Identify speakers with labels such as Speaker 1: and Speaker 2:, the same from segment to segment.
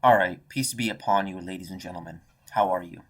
Speaker 1: Alright, peace be upon you, ladies and gentlemen. How are you?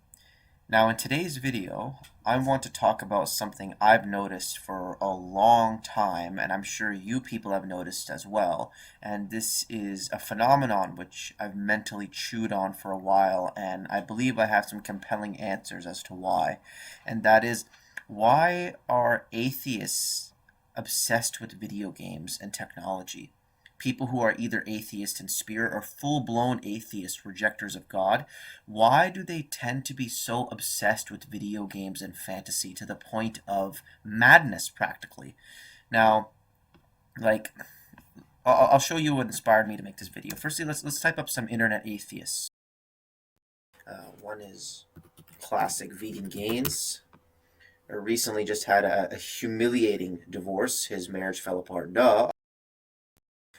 Speaker 1: Now, in today's video, I want to talk about something I've noticed for a long time, and I'm sure you people have noticed as well. And this is a phenomenon which I've mentally chewed on for a while, and I believe I have some compelling answers as to why. And that is, why are atheists obsessed with video games and technology? People who are either atheist in spirit or full-blown atheist rejectors of God, why do they tend to be so obsessed with video games and fantasy to the point of madness practically? Now, like, I'll show you what inspired me to make this video. Firstly, let's type up some internet atheists. One is classic vegan gains. Recently just had a humiliating divorce. His marriage fell apart. Duh.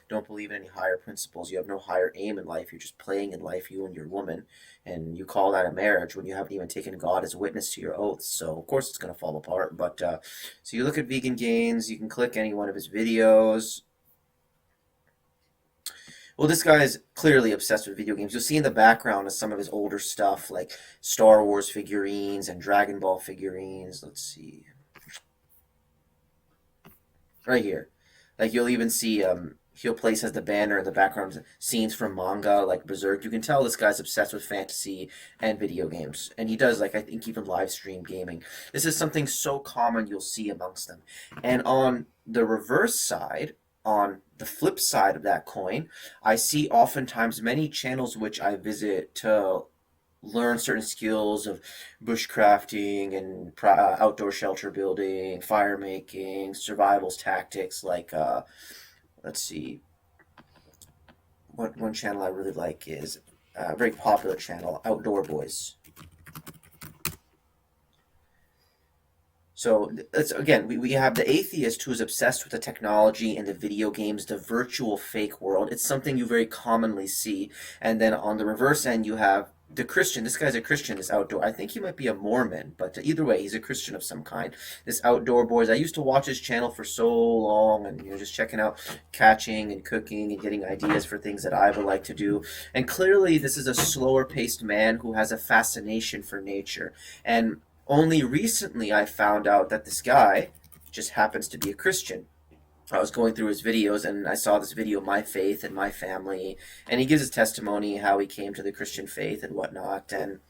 Speaker 1: Don't believe in any higher principles. You have no higher aim in life. You're just playing in life, you and your woman, and you call that a marriage when you haven't even taken God as witness to your oaths. So of course it's going to fall apart. But so you look at Vegan Gains. You can click any one of his videos. Well, this guy is clearly obsessed with video games. You'll see in the background of some of his older stuff, like Star Wars figurines and Dragon Ball figurines. Let's see. Right here. Like you'll even see he'll place as the banner in the background scenes from manga like Berserk. You can tell this guy's obsessed with fantasy and video games. And he does, like, I think even live stream gaming. This is something so common you'll see amongst them. And on the reverse side, on the flip side of that coin, I see oftentimes many channels which I visit to learn certain skills of bushcrafting and outdoor shelter building, fire making, survivals tactics, like let's see, what one channel I really like is a very popular channel, Outdoor Boys. So let's, again, we have the atheist who is obsessed with the technology and the video games, the virtual fake world. It's something you very commonly see. And then on the reverse end, you have the Christian. This guy's a Christian, this outdoor. I think he might be a Mormon, but either way, he's a Christian of some kind. This Outdoor Boys. I used to watch his channel for so long, and just checking out catching and cooking and getting ideas for things that I would like to do. And clearly, this is a slower paced man who has a fascination for nature. And only recently I found out that this guy just happens to be a Christian. I was going through his videos and I saw this video, My Faith and My Family, and he gives his testimony, how he came to the Christian faith and whatnot. And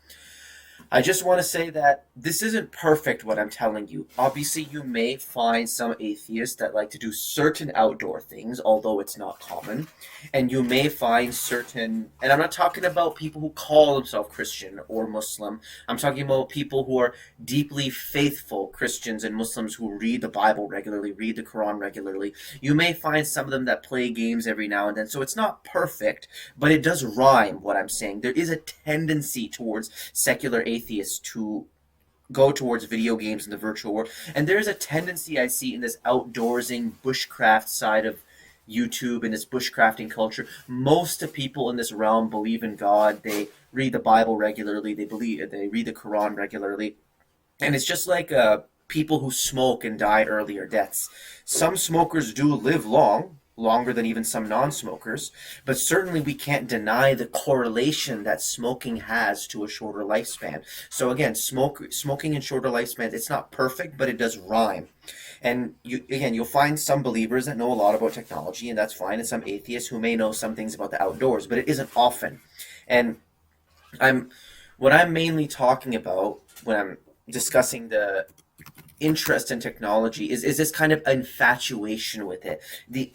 Speaker 1: I just want to say that this isn't perfect, what I'm telling you. Obviously, you may find some atheists that like to do certain outdoor things, although it's not common. And you may find certain, and I'm not talking about people who call themselves Christian or Muslim. I'm talking about people who are deeply faithful Christians and Muslims who read the Bible regularly, read the Quran regularly. You may find some of them that play games every now and then. So it's not perfect, but it does rhyme, what I'm saying. There is a tendency towards secular atheists to go towards video games in the virtual world. And there's a tendency I see in this outdoorsing, bushcraft side of YouTube and this bushcrafting culture. Most of people in this realm believe in God. They read the Bible regularly. They read the Quran regularly. And it's just like people who smoke and die earlier deaths. Some smokers do live long, longer than even some non-smokers, but certainly we can't deny the correlation that smoking has to a shorter lifespan. So again, smoking and shorter lifespans, it's not perfect, but it does rhyme. And you'll find some believers that know a lot about technology, and that's fine, and some atheists who may know some things about the outdoors, but it isn't often. And what I'm mainly talking about when I'm discussing the interest in technology is this kind of infatuation with it, the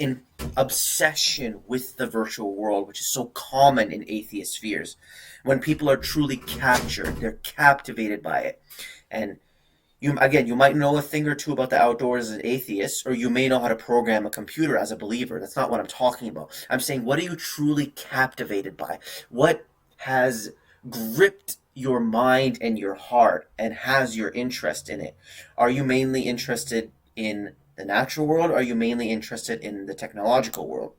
Speaker 1: obsession with the virtual world, which is so common in atheist spheres. When people are truly captured, they're captivated by it. And you might know a thing or two about the outdoors as an atheist, or you may know how to program a computer as a believer. That's not what I'm talking about. I'm saying, what are you truly captivated by? What has gripped your mind and your heart and has your interest in it? Are you mainly interested in the natural world, or are you mainly interested in the technological world?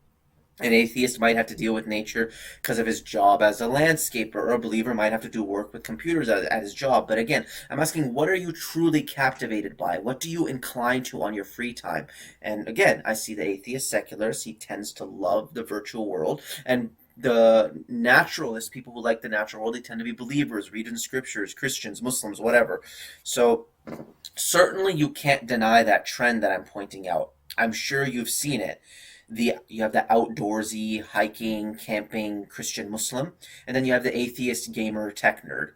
Speaker 1: An atheist might have to deal with nature because of his job as a landscaper, or a believer might have to do work with computers at his job. But again, I'm asking, what are you truly captivated by? What do you incline to on your free time? And again, I see the atheist secularist, he tends to love the virtual world. And the naturalists, people who like the natural world, they tend to be believers, read in scriptures, Christians, Muslims, whatever. So certainly you can't deny that trend that I'm pointing out. I'm sure you've seen it. You have the outdoorsy, hiking, camping Christian Muslim, and then you have the atheist gamer tech nerd.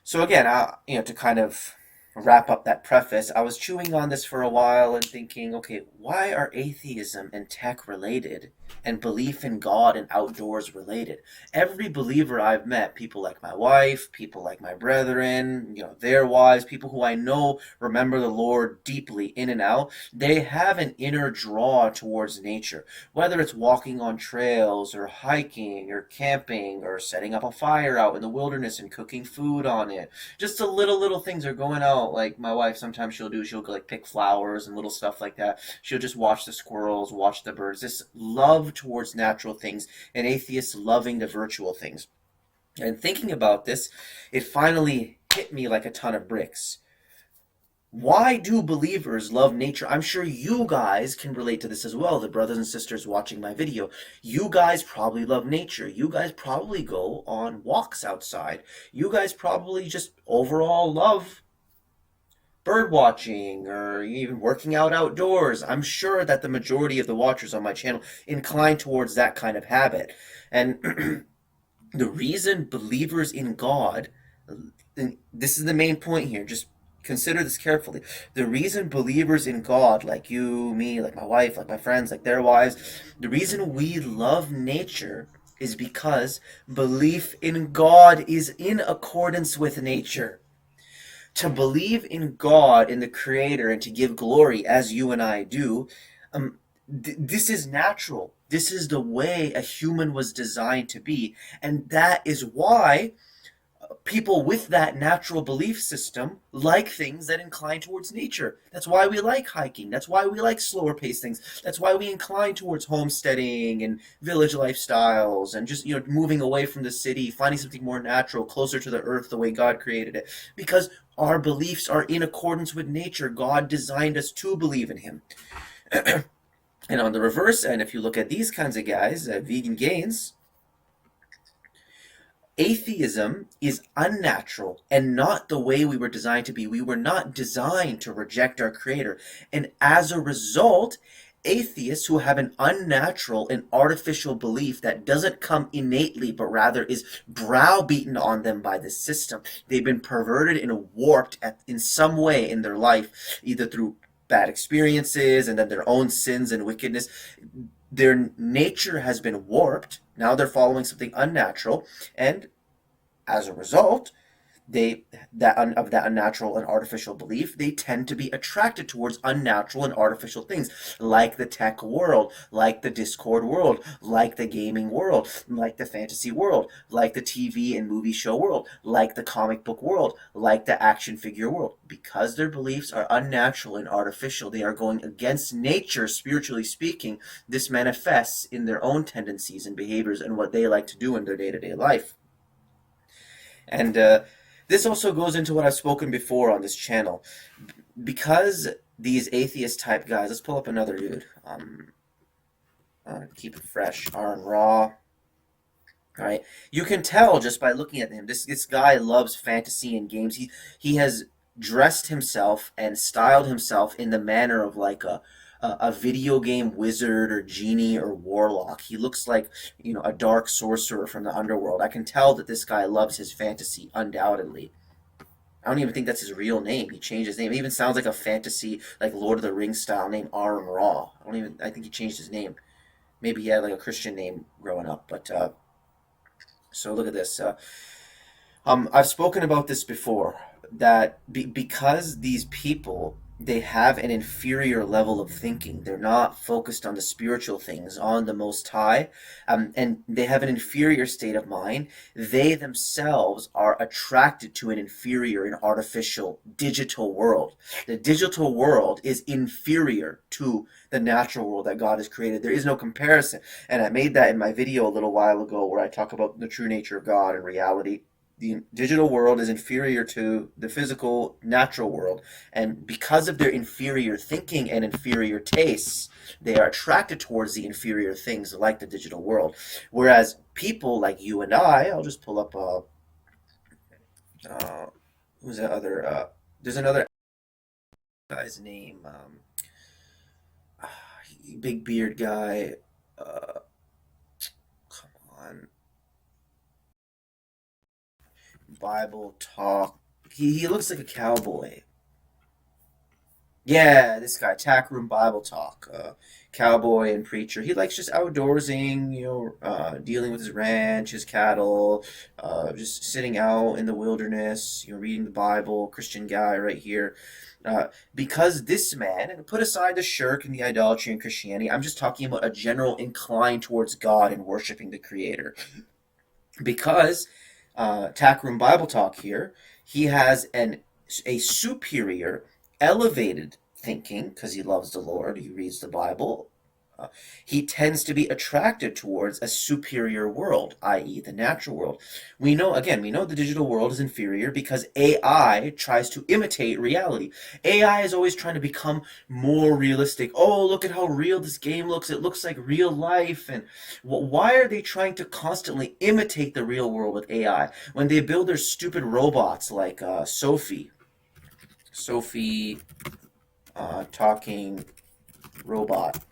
Speaker 1: So again, to kind of wrap up that preface, I was chewing on this for a while and thinking, okay, why are atheism and tech related and belief in God and outdoors related? Every believer I've met, people like my wife, people like my brethren, their wives, people who I know remember the Lord deeply in and out, they have an inner draw towards nature. Whether it's walking on trails or hiking or camping or setting up a fire out in the wilderness and cooking food on it. Just the little things are going out. Like my wife, sometimes she'll go like pick flowers and little stuff like that. She'll just watch the squirrels, watch the birds. This love towards natural things, and atheists loving the virtual things. And thinking about this, it finally hit me like a ton of bricks. Why do believers love nature? I'm sure you guys can relate to this as well, the brothers and sisters watching my video. You guys probably love nature. You guys probably go on walks outside. You guys probably just overall love bird watching or even working out outdoors. I'm sure that the majority of the watchers on my channel incline towards that kind of habit. And the reason believers in God, and this is the main point here, just consider this carefully. The reason believers in God, like you, me, like my wife, like my friends, like their wives, the reason we love nature is because belief in God is in accordance with nature. To believe in God, in the Creator, and to give glory, as you and I do, this is natural. This is the way a human was designed to be. And that is why people with that natural belief system like things that incline towards nature. That's why we like hiking. That's why we like slower paced things. That's why we incline towards homesteading and village lifestyles and just, moving away from the city, finding something more natural, closer to the earth the way God created it. Because our beliefs are in accordance with nature. God designed us to believe in Him. And on the reverse end, if you look at these kinds of guys, vegan gains, atheism is unnatural and not the way we were designed to be. We were not designed to reject our Creator. And as a result, atheists who have an unnatural and artificial belief that doesn't come innately, but rather is browbeaten on them by the system. They've been perverted and warped in some way in their life, either through bad experiences and then their own sins and wickedness. Their nature has been warped. Now they're following something unnatural, and as a result, of that unnatural and artificial belief, they tend to be attracted towards unnatural and artificial things, like the tech world, like the Discord world, like the gaming world, like the fantasy world, like the TV and movie show world, like the comic book world, like the action figure world. Because their beliefs are unnatural and artificial, they are going against nature, spiritually speaking. This manifests in their own tendencies and behaviors and what they like to do in their day-to-day life. And this also goes into what I've spoken before on this channel. Because these atheist type guys, let's pull up another dude. Keep it fresh. Aaron Raw. All right. You can tell just by looking at him. This guy loves fantasy and games. He has dressed himself and styled himself in the manner of like a video game wizard or genie or warlock. He looks like, a dark sorcerer from the underworld. I can tell that this guy loves his fantasy, undoubtedly. I don't even think that's his real name. He changed his name. It even sounds like a fantasy, like Lord of the Rings style name, Aron Ra. I think he changed his name. Maybe he had like a Christian name growing up, but so look at this. I've spoken about this before, that because these people, they have an inferior level of thinking. They're not focused on the spiritual things, on the Most High, and they have an inferior state of mind. They themselves are attracted to an inferior and artificial digital world. The digital world is inferior to the natural world that God has created. There is no comparison. And I made that in my video a little while ago where I talk about the true nature of God and reality. the digital world is inferior to the physical natural world, and because of their inferior thinking and inferior tastes, they are attracted towards the inferior things like the digital world. Whereas people like you and I'll just pull up uh who's that other there's another guy's name, big beard guy, uh come on, Bible talk. He looks like a cowboy. Yeah, this guy, Tack Room Bible Talk, cowboy and preacher. He likes just outdoorsing, dealing with his ranch, his cattle, just sitting out in the wilderness, reading the Bible. Christian guy right here. Because this man, and put aside the shirk and the idolatry and Christianity, I'm just talking about a general incline towards God and worshiping the Creator. Because Tack Room Bible Talk here, he has a superior, elevated thinking because he loves the Lord. He reads the Bible. Uh, he tends to be attracted towards a superior world, i.e., the natural world. We know the digital world is inferior because AI tries to imitate reality. AI is always trying to become more realistic. Oh, look at how real this game looks. It looks like real life. And why are they trying to constantly imitate the real world with AI when they build their stupid robots like Sophie, talking robot?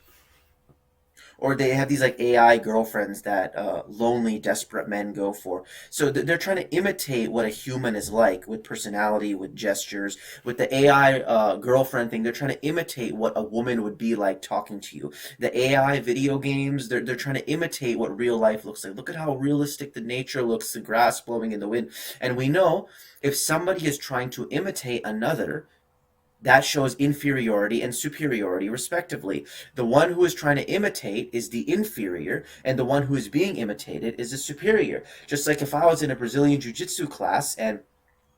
Speaker 1: Or they have these like AI girlfriends that lonely, desperate men go for. So they're trying to imitate what a human is like with personality, with gestures. With the AI girlfriend thing, they're trying to imitate what a woman would be like talking to you. The AI video games, they're trying to imitate what real life looks like. Look at how realistic the nature looks, the grass blowing in the wind. And we know if somebody is trying to imitate another, that shows inferiority and superiority, respectively. The one who is trying to imitate is the inferior, and the one who is being imitated is the superior. Just like if I was in a Brazilian Jiu Jitsu class and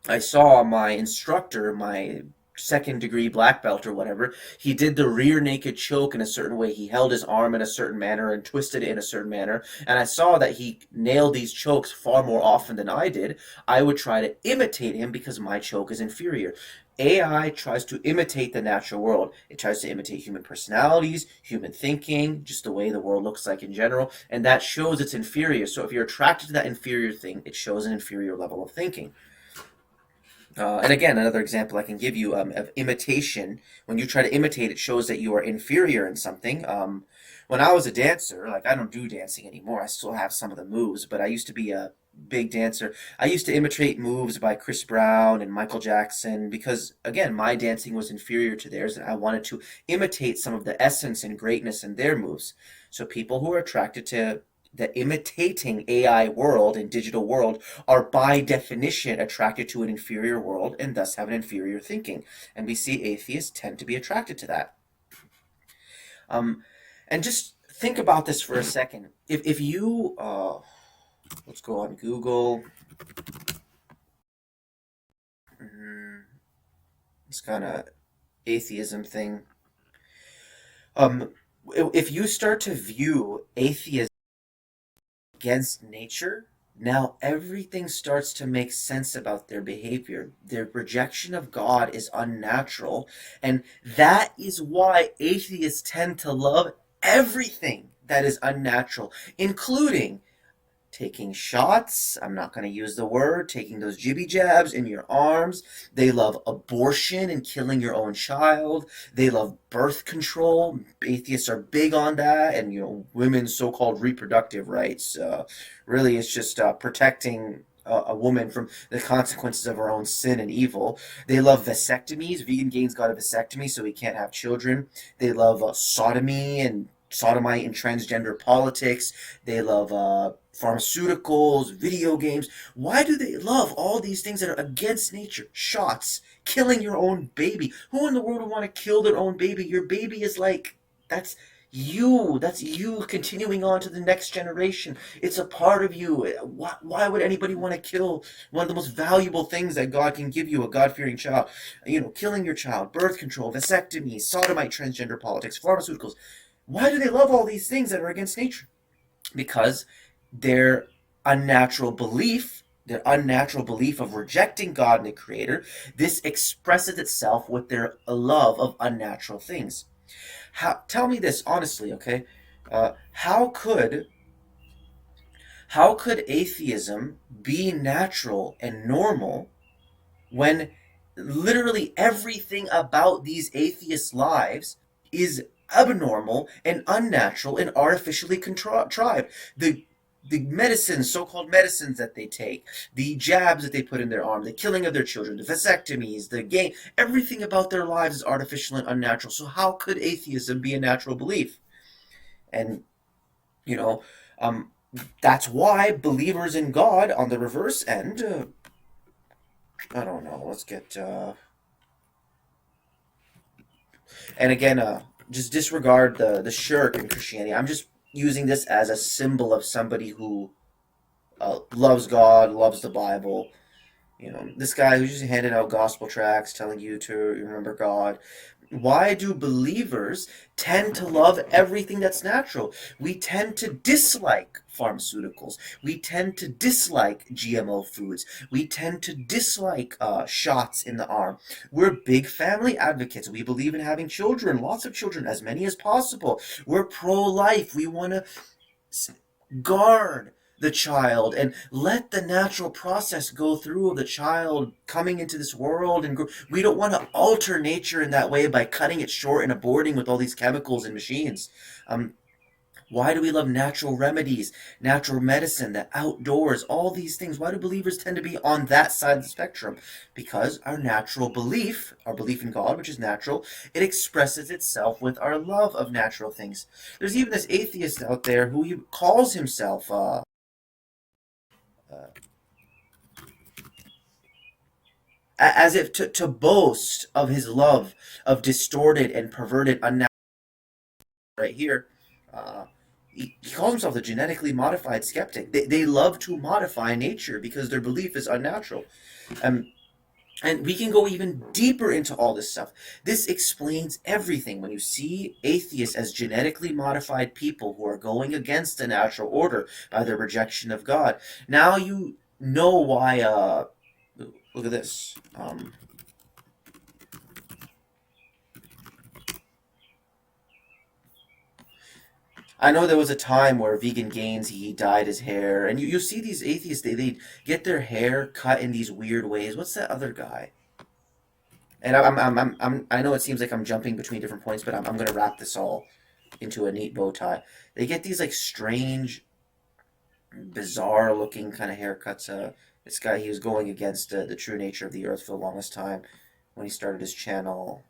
Speaker 1: I saw my instructor, my second degree black belt or whatever, he did the rear naked choke in a certain way. He held his arm in a certain manner and twisted it in a certain manner. And I saw that he nailed these chokes far more often than I did. I would try to imitate him because my choke is inferior. AI tries to imitate the natural world. It tries to imitate human personalities, human thinking, just the way the world looks like in general, and that shows it's inferior. So if you're attracted to that inferior thing, it shows an inferior level of thinking. And again, another example I can give you of imitation. When you try to imitate, it shows that you are inferior in something. When I was a dancer, like I don't do dancing anymore. I still have some of the moves, but I used to be a big dancer. I used to imitate moves by Chris Brown and Michael Jackson because, again, my dancing was inferior to theirs, and I wanted to imitate some of the essence and greatness in their moves. So people who are attracted to the imitating AI world and digital world are by definition attracted to an inferior world and thus have an inferior thinking. And we see atheists tend to be attracted to that. Um, and just think about this for a second. If you, let's go on Google, this kind of atheism thing. Um, if you start to view atheism against nature, now everything starts to make sense about their behavior. Their rejection of God is unnatural, and that is why atheists tend to love everything that is unnatural, including taking shots. I'm not going to use the word, taking those jibby jabs in your arms. They love abortion and killing your own child. They love birth control. Atheists are big on that, and women's so-called reproductive rights. Really, it's just protecting a woman from the consequences of her own sin and evil. They love vasectomies. Vegan gains got a vasectomy so he can't have children. They love sodomy and sodomite and transgender politics. They love pharmaceuticals, video games. Why do they love all these things that are against nature? Shots, killing your own baby. Who in the world would want to kill their own baby? Your baby is like, that's you. That's you continuing on to the next generation. It's a part of you. Why would anybody want to kill one of the most valuable things that God can give you, a God-fearing child? Killing your child, birth control, vasectomy, sodomite, transgender politics, pharmaceuticals. Why do they love all these things that are against nature? Because their unnatural belief their unnatural belief of rejecting God and the Creator, this expresses itself with their love of unnatural things. Tell me this honestly, okay? Uh, how could how could atheism be natural and normal when literally everything about these atheist lives is abnormal and unnatural and artificially contrived? The medicines, so-called medicines that they take, the jabs that they put in their arm, the killing of their children, the vasectomies, the game, everything about their lives is artificial and unnatural. So how could atheism be a natural belief? And you know, um, that's why believers in God on the reverse end, I don't know. Let's get and again, just disregard the shirk in Christianity. I'm just using this as a symbol of somebody who loves God, loves the Bible. This guy who's just handing out gospel tracts, telling you to remember God. Why do believers tend to love everything that's natural? We tend to dislike pharmaceuticals. We tend to dislike GMO foods. We tend to dislike shots in the arm. We're big family advocates. We believe in having children, lots of children, as many as possible. We're pro-life. We want to guard the child and let the natural process go through of the child coming into this world and we don't want to alter nature in that way by cutting it short and aborting with all these chemicals and machines. um, why do we love natural remedies, natural medicine, the outdoors, all these things? Why do believers tend to be on that side of the spectrum? Because our natural belief, our belief in God, which is natural, it expresses itself with our love of natural things. There's even this atheist out there who he calls himself uh, as if to boast of his love of distorted and perverted unnatural right here. Uh, he calls himself the genetically modified skeptic. They love to modify nature because their belief is unnatural. Um, and we can go even deeper into all this stuff. This explains everything. When you see atheists as genetically modified people who are going against the natural order by their rejection of God, now you know why. Look at this. I know there was a time where Vegan Gains he dyed his hair, and you see these atheists they get their hair cut in these weird ways. What's that other guy? And I know it seems like I'm jumping between different points, but I'm gonna wrap this all into a neat bow tie. They get these like strange, bizarre looking kind of haircuts. This guy he was going against the true nature of the earth for the longest time when he started his channel.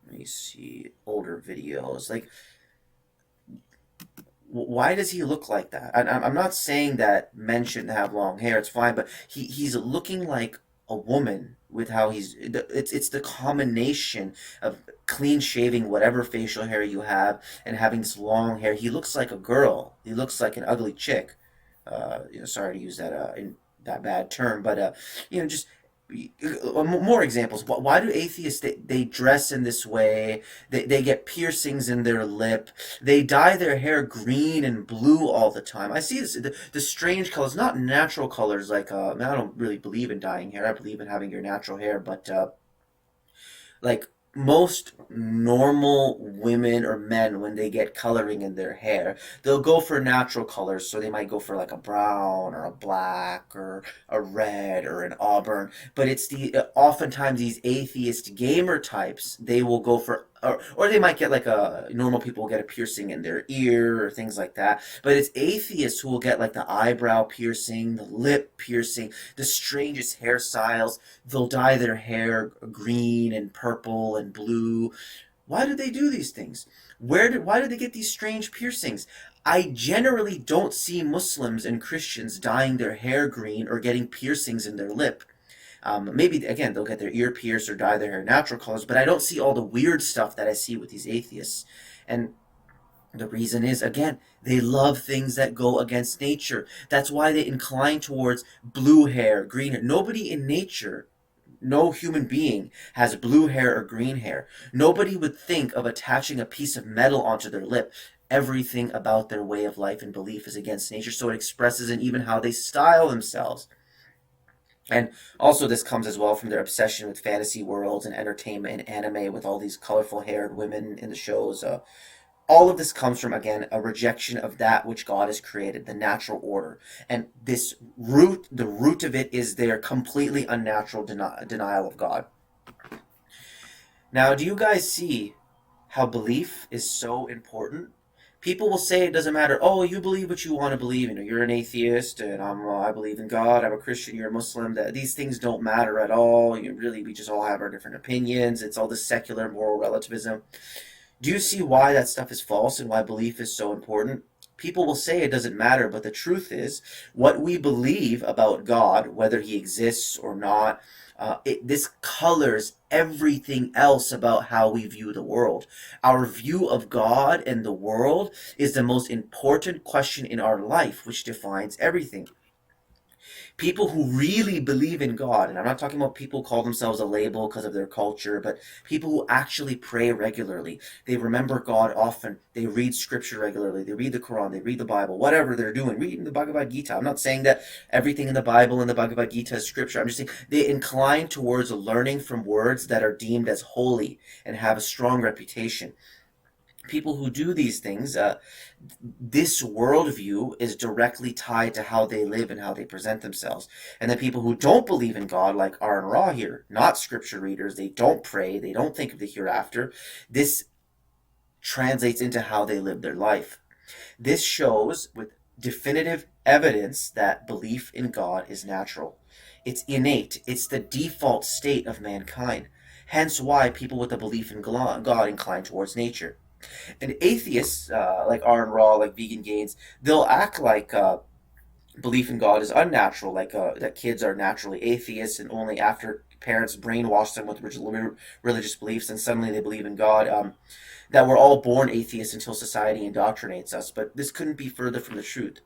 Speaker 1: Let me see older videos like why does he look like that? I'm not saying that men shouldn't have long hair. It's fine, but he's looking like a woman with how it's the combination of clean shaving whatever facial hair you have and having this long hair. He looks like a girl. He looks like an ugly chick. Sorry to use that bad term, but just more examples. Why do atheists they dress in this way? They get piercings in their lip. They dye their hair green and blue all the time. I see this the strange colors, not natural colors. Like I don't really believe in dyeing hair. I believe in having your natural hair, but like most normal women or men when they get coloring in their hair they'll go for natural colors, so they might go for like a brown or a black or a red or an auburn, but it's oftentimes these atheist gamer types they will go for or they might get like a normal people will get a piercing in their ear or things like that, but it's atheists who will get like the eyebrow piercing, the lip piercing, the strangest hairstyles. They'll dye their hair green and purple and blue. Why do they do these things? Why do they get these strange piercings? I generally don't see Muslims and Christians dyeing their hair green or getting piercings in their lip. Maybe again they'll get their ear pierced or dye their hair natural colors, but I don't see all the weird stuff that I see with these atheists. And the reason is, again, they love things that go against nature. That's why they incline towards blue hair, green hair. Nobody in nature, no human being has blue hair or green hair. Nobody would think of attaching a piece of metal onto their lip. Everything about their way of life and belief is against nature, so it expresses in even how they style themselves. And also, this comes as well from their obsession with fantasy worlds and entertainment and anime with all these colorful haired women in the shows. All of this comes from, again, a rejection of that which God has created, the natural order. And the root of it is their completely unnatural denial of God. Now, do you guys see how belief is so important? People will say it doesn't matter. Oh, you believe what you want to believe. You're an atheist, and I believe in God. I'm a Christian. You're a Muslim. That these things don't matter at all. We just all have our different opinions. It's all this secular moral relativism. Do you see why that stuff is false and why belief is so important? People will say it doesn't matter, but the truth is, what we believe about God, whether he exists or not, this colors everything else about how we view the world. Our view of God and the world is the most important question in our life, which defines everything. People who really believe in God, and I'm not talking about people who call themselves a label because of their culture, but people who actually pray regularly. They remember God often. They read scripture regularly. They read the Quran. They read the Bible. Whatever they're doing, reading the Bhagavad Gita. I'm not saying that everything in the Bible and the Bhagavad Gita is scripture. I'm just saying they incline towards learning from words that are deemed as holy and have a strong reputation. People who do these things, this worldview is directly tied to how they live and how they present themselves. And the people who don't believe in God, like R and Raw here, not scripture readers, they don't pray, they don't think of the hereafter, this translates into how they live their life. This shows with definitive evidence that belief in God is natural. It's innate, it's the default state of mankind. Hence why people with a belief in God incline towards nature. And atheists, like Aaron Raw, like Vegan Gains, they'll act like belief in God is unnatural, like that kids are naturally atheists, and only after parents brainwash them with religious beliefs, and suddenly they believe in God. That we're all born atheists until society indoctrinates us. But this couldn't be further from the truth.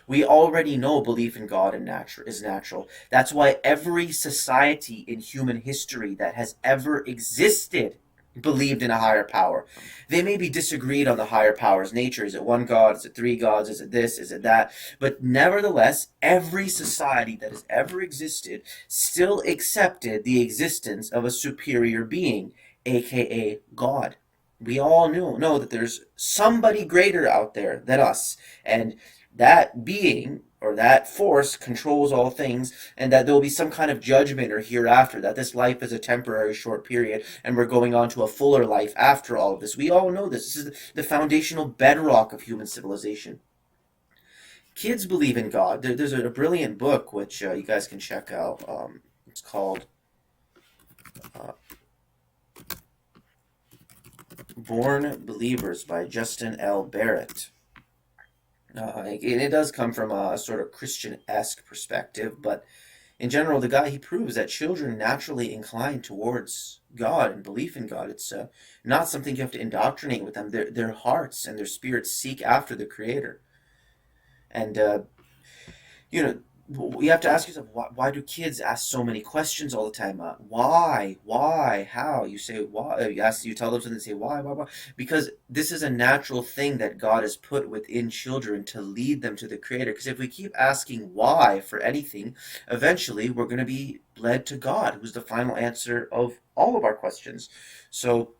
Speaker 1: We already know belief in God is natural. That's why every society in human history that has ever existed believed in a higher power. They maybe disagreed on the higher power's nature. Is it one God? Is it three gods? Is it this? Is it that? But nevertheless, every society that has ever existed still accepted the existence of a superior being, aka God. We all know that there's somebody greater out there than us, and that being or that force controls all things, and that there will be some kind of judgment or hereafter, that this life is a temporary short period and we're going on to a fuller life after all of this. We all know this. This is the foundational bedrock of human civilization. Kids believe in God. There's a brilliant book which you guys can check out. It's called uh, Born Believers by Justin L. Barrett. And it does come from a sort of Christian-esque perspective, but in general, the guy, he proves that children naturally incline towards God and belief in God. It's not something you have to indoctrinate with them. Their hearts and their spirits seek after the Creator. And you know, you have to ask yourself, why do kids ask so many questions all the time? Why, how? You say why? You tell them something, they say why? Because this is a natural thing that God has put within children to lead them to the Creator. Because if we keep asking why for anything, eventually we're going to be led to God, who's the final answer of all of our questions. So,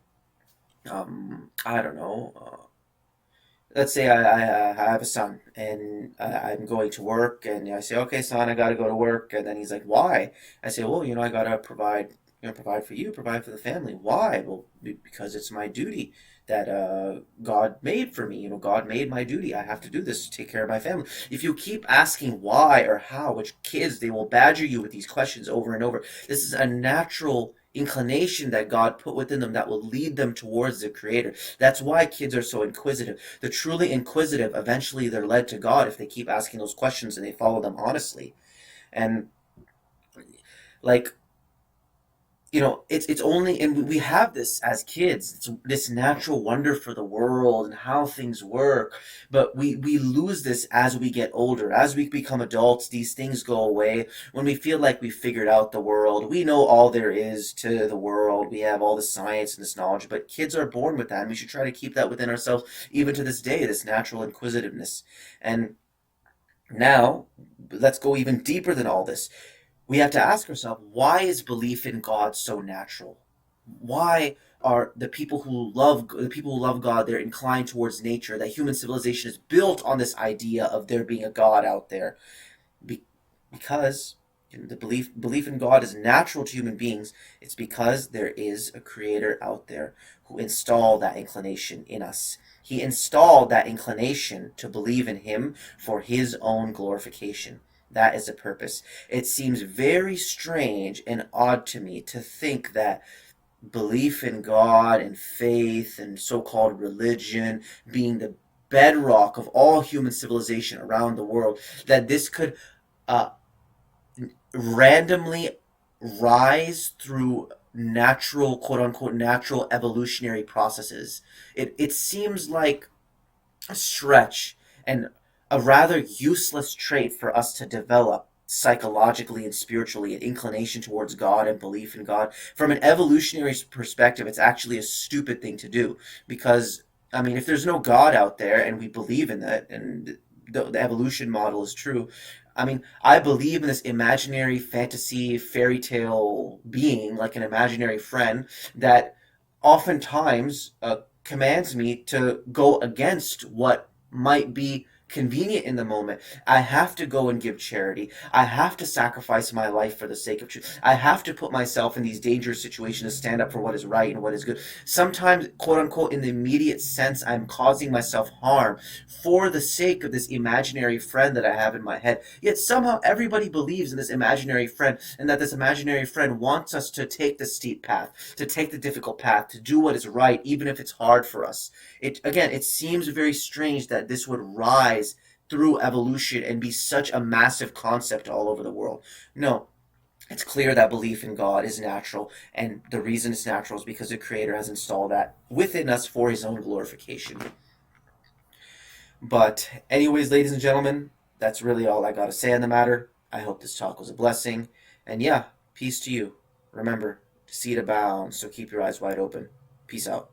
Speaker 1: I don't know. Let's say I have a son and I'm going to work, and I say, okay, son, I got to go to work. And then he's like, why? I say, well, I got to provide for you, provide for the family. Why? Well, because it's my duty that God made for me. God made my duty. I have to do this to take care of my family. If you keep asking why or how, which kids, they will badger you with these questions over and over. This is a natural inclination that God put within them that will lead them towards the Creator. That's why kids are so inquisitive. The truly inquisitive, eventually they're led to God if they keep asking those questions and they follow them honestly. And like, it's only, and we have this as kids, it's this natural wonder for the world and how things work, but we lose this as we get older. As we become adults, these things go away. When we feel like we figured out the world, we know all there is to the world, we have all the science and this knowledge, but kids are born with that, and we should try to keep that within ourselves even to this day, this natural inquisitiveness. And now let's go even deeper than all this. we have to ask ourselves, why is belief in God so natural? Why are the people who love God, they're inclined towards nature, that human civilization is built on this idea of there being a God out there? Be- because the belief in God is natural to human beings. It's because there is a creator out there who installed that inclination in us. He installed that inclination to believe in him for his own glorification. That is the purpose. It seems very strange and odd to me to think that belief in God and faith and so-called religion being the bedrock of all human civilization around the world, that this could uh, randomly rise through natural, quote unquote, natural evolutionary processes. It seems like a stretch and a rather useless trait for us to develop psychologically and spiritually, an inclination towards God and belief in God. From an evolutionary perspective, it's actually a stupid thing to do because, I mean, if there's no God out there and we believe in that and the evolution model is true, I mean, I believe in this imaginary fantasy fairy tale being, like an imaginary friend, that oftentimes commands me to go against what might be convenient in the moment. I have to go and give charity. I have to sacrifice my life for the sake of truth. I have to put myself in these dangerous situations to stand up for what is right and what is good. Sometimes, quote unquote, in the immediate sense, I'm causing myself harm for the sake of this imaginary friend that I have in my head. Yet somehow everybody believes in this imaginary friend and that this imaginary friend wants us to take the steep path, to take the difficult path, to do what is right, even if it's hard for us. It seems very strange that this would rise through evolution and be such a massive concept all over the world. No, it's clear that belief in God is natural, and the reason it's natural is because the Creator has installed that within us for His own glorification. But, anyways, ladies and gentlemen, that's really all I got to say on the matter. I hope this talk was a blessing. And yeah, peace to you. Remember, deceit abounds, so keep your eyes wide open. Peace out.